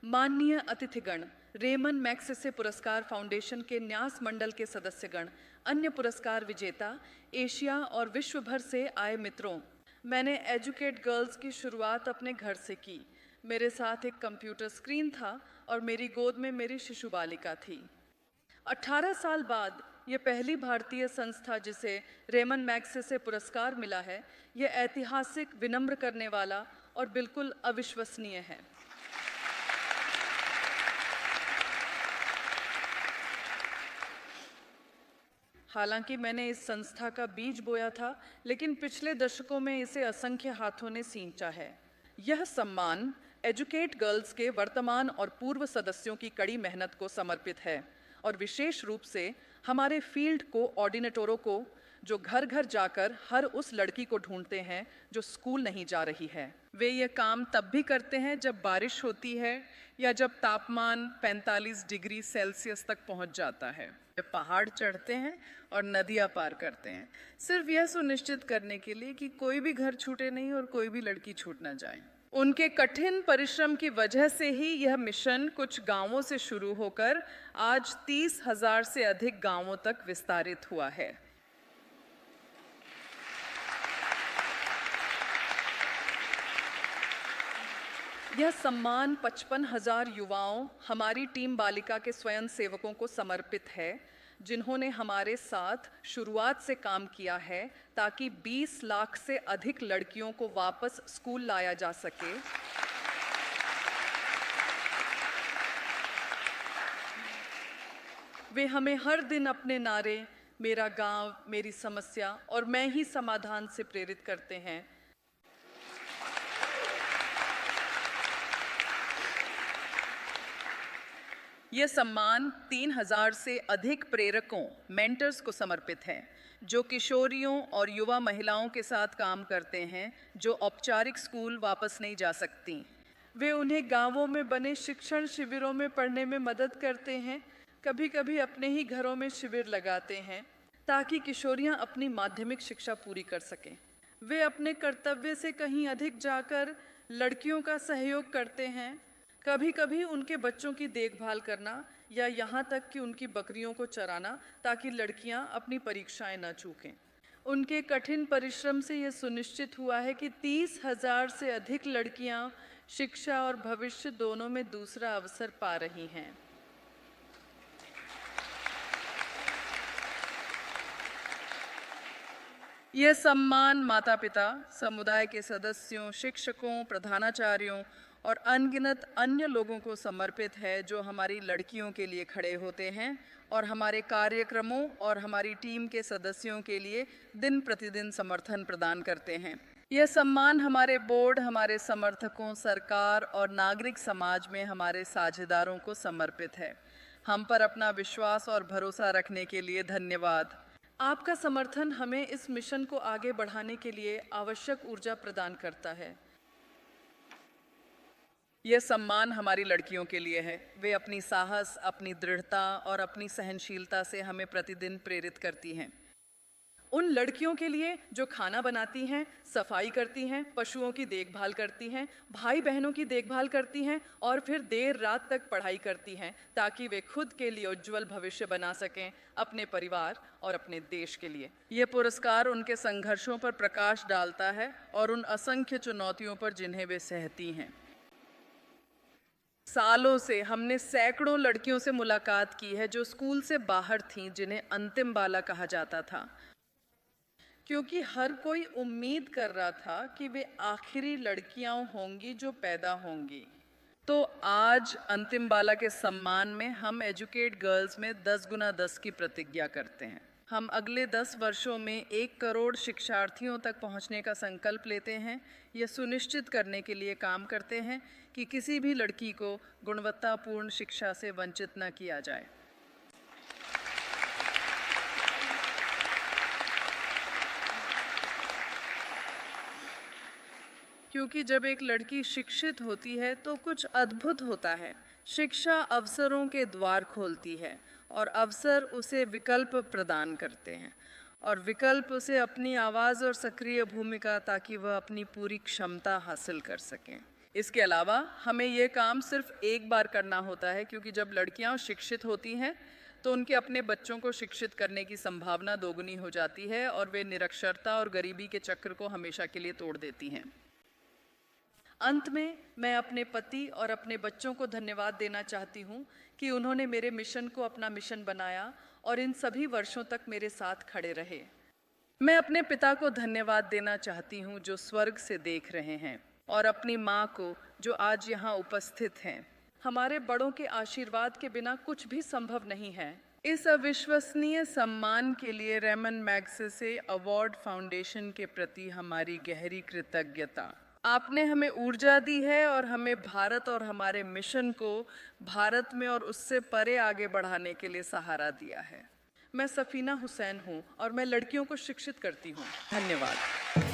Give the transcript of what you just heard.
माननीय अतिथिगण, Ramon Magsaysay पुरस्कार foundation के न्यास मंडल के सदस्यगण, अन्य पुरस्कार विजेता, एशिया और विश्व भर से आए मित्रों, मैंने एजुकेट गर्ल्स की शुरुआत अपने घर से की। मेरे साथ एक कंप्यूटर स्क्रीन था और मेरी गोद में मेरी शिशु बालिका थी। 18 साल बाद ये पहली भारतीय संस्था जिसे रेमन मैग्सेसे पुरस्कार मिला है, ये ऐतिहासिक, विनम्र करने वाला और बिल्कुल अविश्वसनीय है। हालांकि मैंने इस संस्था का बीज बोया था, लेकिन पिछले दशकों में इसे असंख्य हाथों ने सींचा है। यह सम्मान एजुकेट गर्ल्स के वर्तमान और पूर्व सदस्यों की कड़ी मेहनत को समर्पित है और विशेष रूप से हमारे फील्ड कोऑर्डिनेटरों को, जो घर घर जाकर हर उस लड़की को ढूंढते हैं जो स्कूल नहीं जा रही है। वे ये काम तब भी करते हैं जब बारिश होती है या जब तापमान 45 डिग्री सेल्सियस तक पहुंच जाता है। वे पहाड़ चढ़ते हैं और नदियां पार करते हैं, सिर्फ यह सुनिश्चित करने के लिए कि कोई भी घर छूटे नहीं और कोई भी लड़की छूट ना जाए। उनके कठिन परिश्रम की वजह से ही यह मिशन कुछ गांवों से शुरू होकर आज 30,000 से अधिक गांवों तक विस्तारित हुआ है। यह सम्मान 55,000 युवाओं, हमारी टीम बालिका के स्वयं सेवकों को समर्पित है, जिन्होंने हमारे साथ शुरुआत से काम किया है ताकि 20 लाख से अधिक लड़कियों को वापस स्कूल लाया जा सके। वे हमें हर दिन अपने नारे, मेरा गांव, मेरी समस्या और मैं ही समाधान से प्रेरित करते हैं। यह सम्मान 3,000 से अधिक प्रेरकों, मेंटर्स को समर्पित है, जो किशोरियों और युवा महिलाओं के साथ काम करते हैं, जो औपचारिक स्कूल वापस नहीं जा सकती। वे उन्हें गांवों में बने शिक्षण शिविरों में पढ़ने में मदद करते हैं, कभी कभी अपने ही घरों में शिविर लगाते हैं ताकि किशोरियां अपनी माध्यमिक शिक्षा पूरी कर सकें। वे अपने कर्तव्य से कहीं अधिक जाकर लड़कियों का सहयोग करते हैं, कभी कभी उनके बच्चों की देखभाल करना या यहाँ तक कि उनकी बकरियों को चराना ताकि लड़कियाँ अपनी परीक्षाएं न चूकें। उनके कठिन परिश्रम से ये सुनिश्चित हुआ है कि 30,000 से अधिक लड़कियाँ शिक्षा और भविष्य दोनों में दूसरा अवसर पा रही हैं। यह सम्मान माता-पिता, समुदाय के सदस्यों, शिक्षकों, प्रधानाचार्यों और अनगिनत अन्य लोगों को समर्पित है, जो हमारी लड़कियों के लिए खड़े होते हैं और हमारे कार्यक्रमों और हमारी टीम के सदस्यों के लिए दिन प्रतिदिन समर्थन प्रदान करते हैं। यह सम्मान हमारे बोर्ड, हमारे समर्थकों, सरकार और नागरिक समाज में हमारे साझेदारों को समर्पित है। हम पर अपना विश्वास और भरोसा रखने के लिए धन्यवाद। आपका समर्थन हमें इस मिशन को आगे बढ़ाने के लिए आवश्यक ऊर्जा प्रदान करता है। यह सम्मान हमारी लड़कियों के लिए है। वे अपनी साहस, अपनी दृढ़ता और अपनी सहनशीलता से हमें प्रतिदिन प्रेरित करती हैं। उन लड़कियों के लिए जो खाना बनाती हैं, सफाई करती हैं, पशुओं की देखभाल करती हैं, भाई बहनों की देखभाल करती हैं और फिर देर रात तक पढ़ाई करती हैं ताकि वे खुद के लिए उज्जवल भविष्य बना सकें, अपने परिवार और अपने देश के लिए। ये पुरस्कार उनके संघर्षों पर प्रकाश डालता है और उन असंख्य चुनौतियों पर जिन्हें वे सहती हैं। सालों से हमने सैकड़ों लड़कियों से मुलाकात की है जो स्कूल से बाहर थीं, जिन्हें अंतिम बाला कहा जाता था, क्योंकि हर कोई उम्मीद कर रहा था कि वे आखिरी लड़कियां होंगी जो पैदा होंगी। तो आज अंतिम बाला के सम्मान में हम एजुकेट गर्ल्स में 10 गुना 10 की प्रतिज्ञा करते हैं। हम अगले 10 वर्षों में 1 करोड़ शिक्षार्थियों तक पहुंचने का संकल्प लेते हैं। यह सुनिश्चित करने के लिए काम करते हैं कि किसी भी लड़की को गुणवत्तापूर्ण शिक्षा से वंचित न किया जाए। क्योंकि जब एक लड़की शिक्षित होती है तो कुछ अद्भुत होता है। शिक्षा अवसरों के द्वार खोलती है और अवसर उसे विकल्प प्रदान करते हैं और विकल्प उसे अपनी आवाज़ और सक्रिय भूमिका ताकि वह अपनी पूरी क्षमता हासिल कर सकें। इसके अलावा हमें ये काम सिर्फ एक बार करना होता है, क्योंकि जब लड़कियां शिक्षित होती हैं तो उनके अपने बच्चों को शिक्षित करने की संभावना दोगुनी हो जाती है और वे निरक्षरता और गरीबी के चक्र को हमेशा के लिए तोड़ देती हैं। अंत में मैं अपने पति और अपने बच्चों को धन्यवाद देना चाहती हूँ कि उन्होंने मेरे मिशन को अपना मिशन बनाया और इन सभी वर्षों तक मेरे साथ खड़े रहे। मैं अपने पिता को धन्यवाद देना चाहती हूँ जो स्वर्ग से देख रहे हैं, और अपनी माँ को जो आज यहाँ उपस्थित हैं। हमारे बड़ों के आशीर्वाद के बिना कुछ भी संभव नहीं है। इस अविश्वसनीय सम्मान के लिए रेमन मैग्सेसे अवार्ड फाउंडेशन के प्रति हमारी गहरी कृतज्ञता। आपने हमें ऊर्जा दी है और हमें भारत और हमारे मिशन को भारत में और उससे परे आगे बढ़ाने के लिए सहारा दिया है। मैं सफीना हुसैन हूँ और मैं लड़कियों को शिक्षित करती हूँ। धन्यवाद।